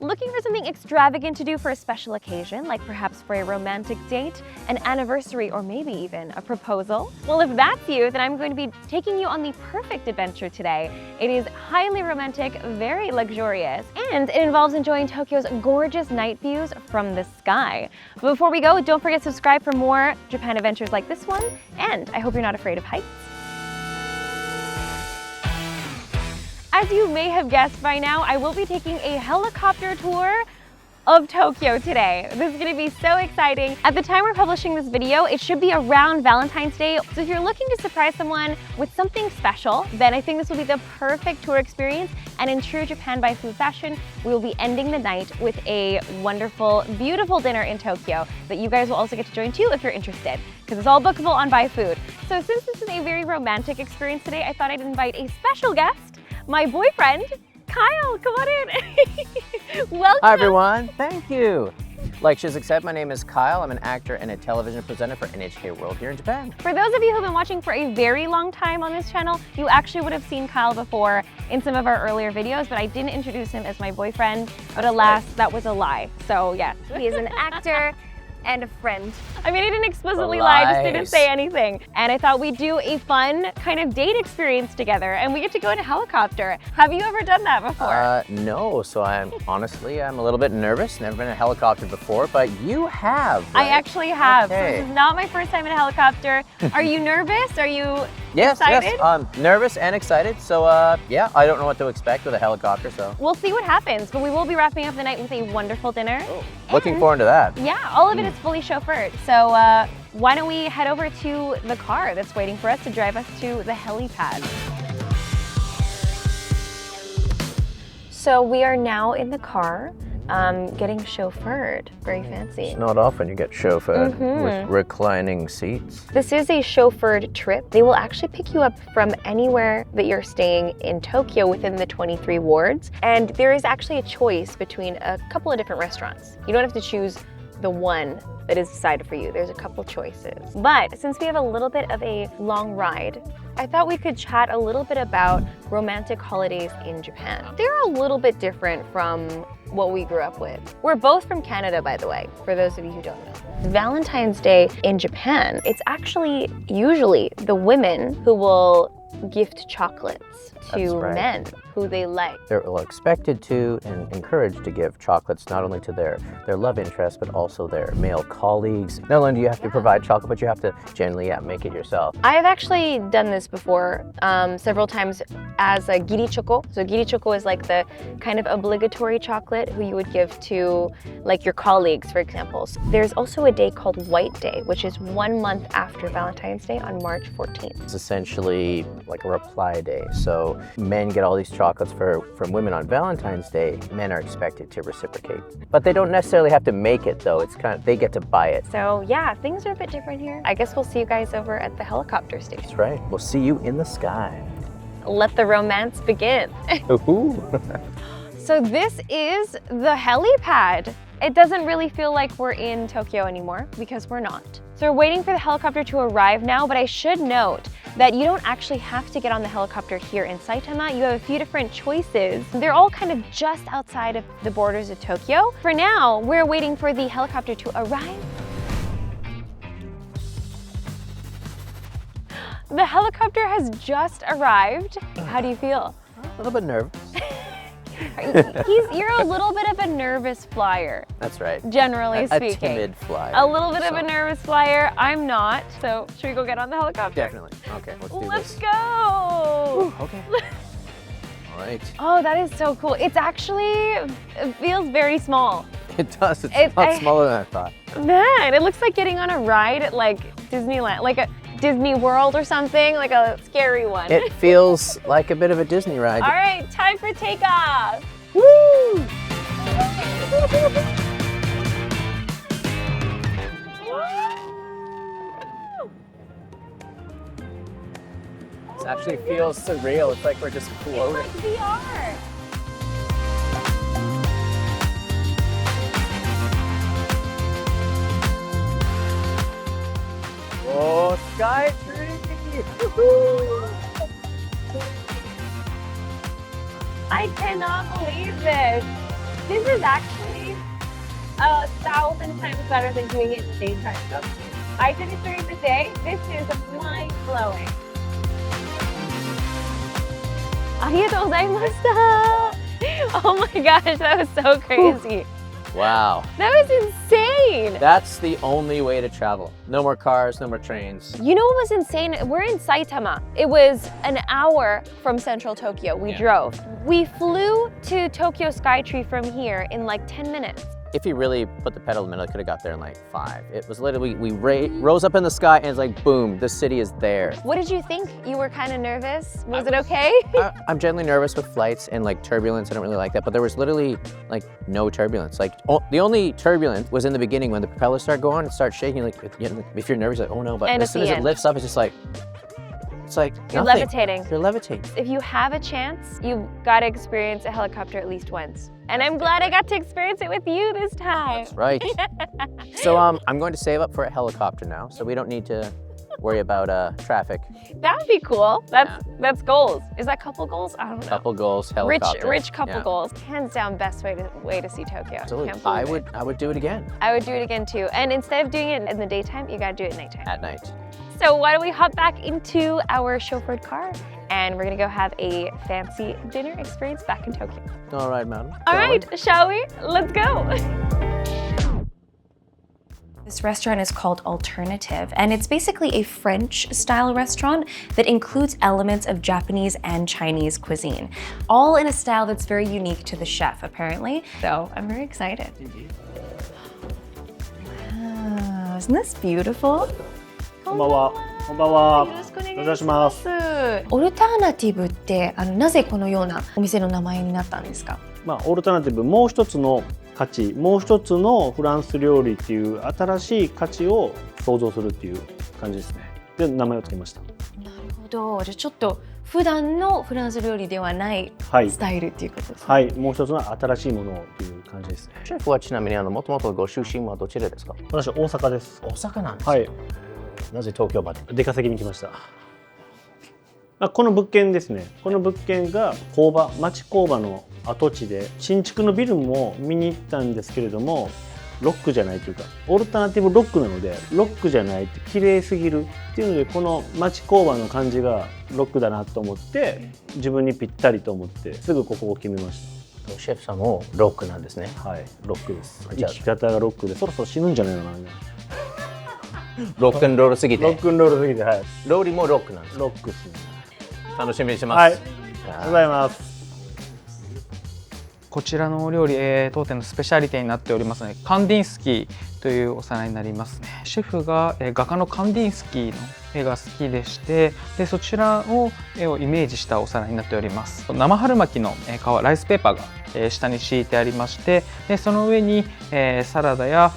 Looking for something extravagant to do for a special occasion, like perhaps for a romantic date, an anniversary, or maybe even a proposal? Well, if that's you, then I'm going to be taking you on the perfect adventure today. It is highly romantic, very luxurious, and it involves enjoying Tokyo's gorgeous night views from the sky. But before we go, don't forget to subscribe for more Japan adventures like this one, and I hope you're not afraid of heights. As you may have guessed by now, I will be taking a helicopter tour of Tokyo today. This is gonna be so exciting. At the time we're publishing this video, it should be around Valentine's Day. So if you're looking to surprise someone with something special, then I think this will be the perfect tour experience. And in true Japan byFood fashion, we will be ending the night with a wonderful, beautiful dinner in Tokyo that you guys will also get to join too if you're interested, because it's all bookable on byFood. So since this is a very romantic experience today, I thought I'd invite a special guest, my boyfriend, Kyle. Come on in. Welcome. Hi everyone, thank you. Like Shizuka said, my name is Kyle. I'm an actor and a television presenter for NHK World here in Japan. For those of you who've been watching for a very long time on this channel, you actually would have seen Kyle before in some of our earlier videos, but I didn't introduce him as my boyfriend, but alas, that was a lie. So yes, he is an actor and a friend. I mean, I didn't explicitly lie, I just didn't say anything. And I thought we'd do a fun kind of date experience together, and we get to go in a helicopter. Have you ever done that before? No, so I'm a little bit nervous. Never been in a helicopter before, but you have, right? I actually have. Okay. So this is not my first time in a helicopter. Are you nervous? Are you excited? Yes, I'm nervous and excited. So yeah, I don't know what to expect with a helicopter, so. We'll see what happens, but we will be wrapping up the night with a wonderful dinner. Oh, looking forward to that. Yeah, all of it is fully chauffeured. So why don't we head over to the car that's waiting for us to drive us to the helipad. So we are now in the car, getting chauffeured. Very fancy. It's not often you get chauffeured with reclining seats. This is a chauffeured trip. They will actually pick you up from anywhere that you're staying in Tokyo within the 23 wards. And there is actually a choice between a couple of different restaurants. You don't have to choose the one that is decided for you. There's a couple choices. But since we have a little bit of a long ride, I thought we could chat a little bit about romantic holidays in Japan. They're a little bit different from what we grew up with. We're both from Canada, by the way, for those of you who don't know. Valentine's Day in Japan, it's actually usually the women who will gift chocolates to men who they like. They're expected to and encouraged to give chocolates not only to their love interest, but also their male colleagues. Not only do you have to provide chocolate, but you have to generally make it yourself. I have actually done this before several times as a giri choco. So giri choco is like the kind of obligatory chocolate who you would give to like your colleagues, for example. So there's also a day called White Day, which is 1 month after Valentine's Day on March 14th. It's essentially like a reply day. So men get all these chocolates from women on Valentine's Day. Men are expected to reciprocate. But they don't necessarily have to make it though. It's kind of, they get to buy it. So yeah, things are a bit different here. I guess we'll see you guys over at the helicopter station. That's right. We'll see you in the sky. Let the romance begin. So this is the helipad. It doesn't really feel like we're in Tokyo anymore because we're not. So we're waiting for the helicopter to arrive now, but I should note that you don't actually have to get on the helicopter here in Saitama. You have a few different choices. They're all kind of just outside of the borders of Tokyo. For now, we're waiting for the helicopter to arrive. The helicopter has just arrived. How do you feel? A little bit nervous. You're a little bit of a nervous flyer. That's right. Generally speaking. A timid flyer. A little bit of a nervous flyer. I'm not. So should we go get on the helicopter? Definitely. Okay, let's do this. Let's go. Ooh, okay. All right. Oh, that is so cool. It's actually, it feels very small. It does. It's a lot smaller than I thought. Man, it looks like getting on a ride at like Disneyland, like a Disney World or something, like a scary one. It feels like a bit of a Disney ride. All right, time for takeoff. Woo! This actually feels surreal. It's like we're just floating. It's like VR. Oh, Skytree! I cannot believe this. This is actually 1,000 times better than doing it in the daytime. So I did it during the day. This is mind-blowing. ありがとうございました。Oh my gosh, that was so crazy. Wow. That was insane. That's the only way to travel. No more cars, no more trains. You know what was insane? We're in Saitama. It was an hour from central Tokyo. We drove. We flew to Tokyo Skytree from here in like 10 minutes. If you really put the pedal in the middle, it could have got there in like 5. It was literally, we rose up in the sky and it's like, boom, the city is there. What did you think? You were kind of nervous. Was it okay? I'm generally nervous with flights and like turbulence. I don't really like that, but there was literally like no turbulence. Like the only turbulence was in the beginning when the propellers start going, it starts shaking. Like if you're nervous, like, oh no, but as soon as it lifts up, it's just like, it's like You're nothing. levitating. You're levitating. If you have a chance, you've got to experience a helicopter at least once. And I'm glad I got to experience it with you this time. That's right. So I'm going to save up for a helicopter now, so we don't need to worry about traffic. That would be cool. That's goals. Is that couple goals? I don't know. Couple goals, helicopter. Rich couple goals. Hands down, best way to see Tokyo. Absolutely. Can't believe I would do it again. I would do it again too. And instead of doing it in the daytime, you gotta do it at nighttime. At night. So why don't we hop back into our chauffeured car and we're gonna go have a fancy dinner experience back in Tokyo. All right, madam. All right, shall we? Let's go. This restaurant is called Alternative, and it's basically a French-style restaurant that includes elements of Japanese and Chinese cuisine, all in a style that's very unique to the chef, apparently. So I'm very excited. Wow, isn't this beautiful? こんばんは。こんばんは。よろしくお願いお願いします。オルタナティブってなぜこのようなお店の名前になったんですか？オルタナティブ、もう一つの価値、もう一つのフランス料理っていう新しい価値を創造するっていう感じですね。で、名前をつけました。なるほど。じゃあちょっと普段のフランス料理ではないスタイルっていうことですね。はい、もう一つの新しいものっていう感じですね。シェフはちなみにもともとご出身はどちらですか？私は大阪です。大阪なんです。はい。なぜ東京まで？出稼ぎに来ました。この物件ですね。この物件が工場、町工場の跡地で新築のビルも見に行ったんですけれども、ロックじゃないというかオルタナティブロックなのでロックじゃないって綺麗すぎるっていうので、この町工場の感じがロックだなと思って自分にぴったりと思ってすぐここを決めました。シェフさんもロックなんですね。はい、ロックです。生き方がロックでそろそろ死ぬんじゃないのかな。ロックンロールすぎて。ロックンロールすぎて、はい。料理もロックなんです。ロックですね。楽しみにしてます。はい。ありがとうございます。こちらのお料理、当店のスペシャリテになっておりますね。カンディンスキーというお皿になりますね。シェフが、画家のカンディンスキーの絵が好きでして、でそちらを絵をイメージしたお皿になっております。生春巻きの皮、ライスペーパーが下に敷いてありまして、でその上にサラダや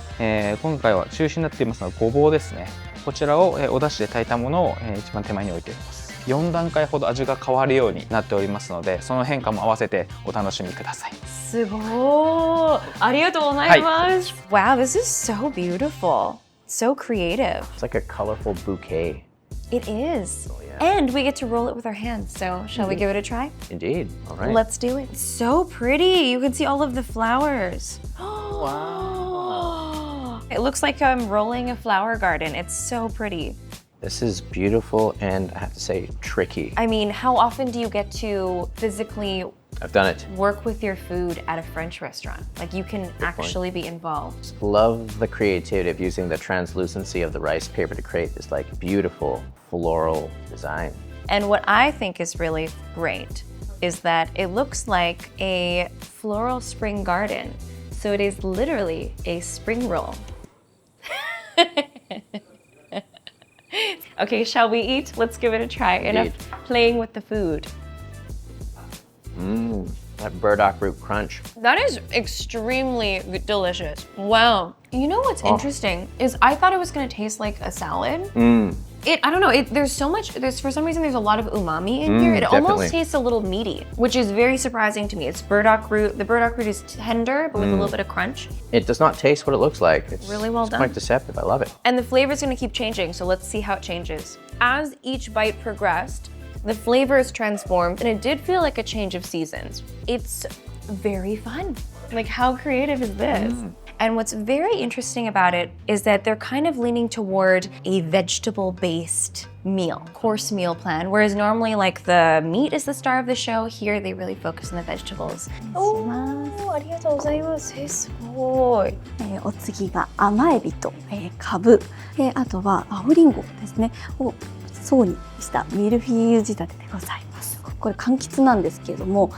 今回は中心になっていますのはごぼうですね。こちらをお出汁で炊いたものを一番手前に置いております。4段階ほど味が変わるようになっておりますので、その変化も合わせてお楽しみください。すごい。ありがとうございます。Wow, this is so beautiful. So creative. It's like a colorful bouquet. It is. Oh, yeah. And we get to roll it with our hands. So, shall we give it a try? Indeed. All right. Let's do it. So pretty. You can see all of the flowers. Wow. It looks like I'm rolling a flower garden. It's so pretty. This is beautiful and I have to say tricky. I mean, how often do you get to physically I've done it. Work with your food at a French restaurant? Like you can actually be involved. Love the creativity of using the translucency of the rice paper to create this like beautiful floral design. And what I think is really great is that it looks like a floral spring garden. So it is literally a spring roll. Okay, shall we eat? Let's give it a try. Enough playing with the food. That burdock root crunch. That is extremely delicious. Wow. You know what's interesting is I thought it was gonna taste like a salad. I don't know, there's so much, for some reason there's a lot of umami in here. It almost tastes a little meaty, which is very surprising to me. It's burdock root. The burdock root is tender, but with a little bit of crunch. It does not taste what it looks like. It's really well done. Quite deceptive, I love it. And the flavor is gonna keep changing, so let's see how it changes. As each bite progressed, the flavor is transformed, and it did feel like a change of seasons. It's very fun. Like, how creative is this? And what's very interesting about it is that they're kind of leaning toward a vegetable-based meal, course meal plan, whereas normally like the meat is the star of the show. Here they really focus on the vegetables. Oh, ありがとうございます。すごい。お次が甘エビと、カブ、あとは青リンゴですねを層にしたミルフィーユ仕立てでございます。これ柑橘なんですけれども、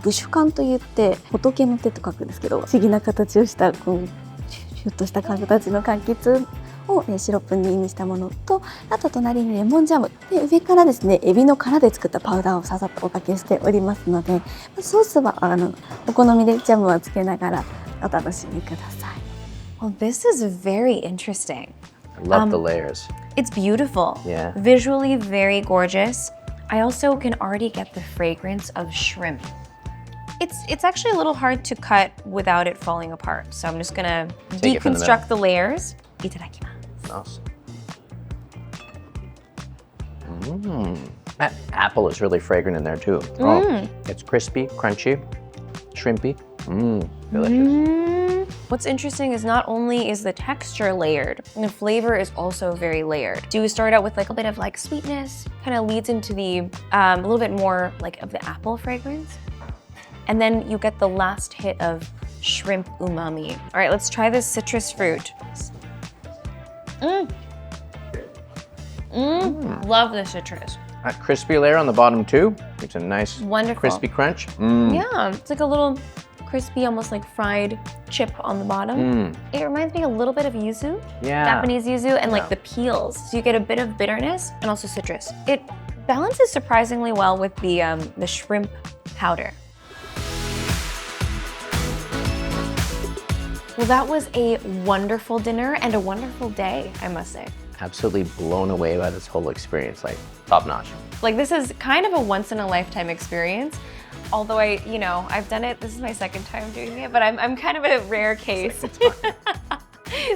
ブシュカンといって仏の手と書くんですけど、不思議な形をしたこうシュッとした形の柑橘をシロップにしたものと、あと隣にレモンジャムで、上からですねエビの殻で作ったパウダーをささっとおかけしておりますので、ソースはお好みでジャムはつけながらお楽しみください。Well, this is very interesting. I love the layers. It's beautiful. Yeah. Visually very gorgeous. I also can already get the fragrance of shrimp. It's actually a little hard to cut without it falling apart. So I'm just gonna Take it from the deconstruct the layers. Itadakimasu. Awesome. That apple is really fragrant in there too. Oh, it's crispy, crunchy, shrimpy. Delicious. What's interesting is not only is the texture layered, the flavor is also very layered. Do we start out with like a bit of like sweetness, kind of leads into the a little bit more like of the apple fragrance, and then you get the last hit of shrimp umami. All right, let's try this citrus fruit. Love the citrus. That crispy layer on the bottom too. It's a nice Wonderful. crispy crunch. Yeah, it's like a little crispy, almost like fried chip on the bottom. It reminds me a little bit of yuzu, Yeah. Japanese yuzu, and like the peels. So you get a bit of bitterness and also citrus. It balances surprisingly well with the shrimp powder. Well, that was a wonderful dinner and a wonderful day, I must say. Absolutely blown away by this whole experience, like top notch. Like, this is kind of a once in a lifetime experience. Although I've done it, this is my second time doing it, but I'm kind of a rare case.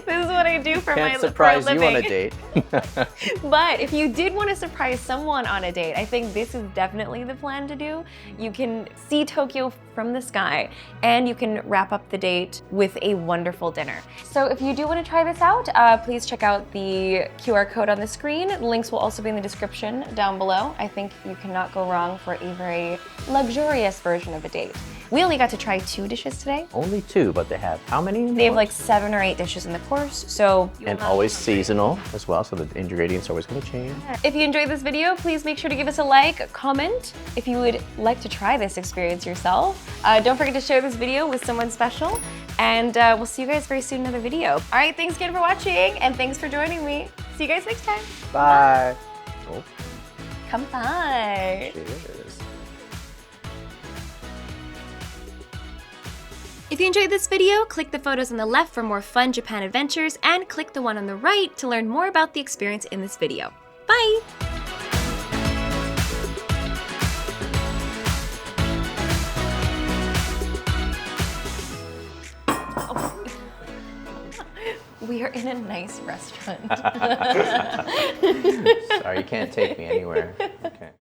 This is what I do for Can't my surprise for a you living. on a date. But if you did want to surprise someone on a date, I think this is definitely the plan to do. You can see Tokyo from the sky, and you can wrap up the date with a wonderful dinner. So if you do want to try this out, please check out the QR code on the screen. The links will also be in the description down below. I think you cannot go wrong for a very luxurious version of a date. We only got to try 2 dishes today. Only 2, but they have how many? They have like 7 or 8 dishes in the course, so... And always seasonal as well, so the ingredients are always going to change. If you enjoyed this video, please make sure to give us a like, a comment, if you would like to try this experience yourself. Don't forget to share this video with someone special, and we'll see you guys very soon in another video. All right, thanks again for watching, and thanks for joining me. See you guys next time. Bye. Oh, Kanpai. cheers. If you enjoyed this video, click the photos on the left for more fun Japan adventures, and click the one on the right to learn more about the experience in this video. Bye! We are in a nice restaurant. Sorry, you can't take me anywhere.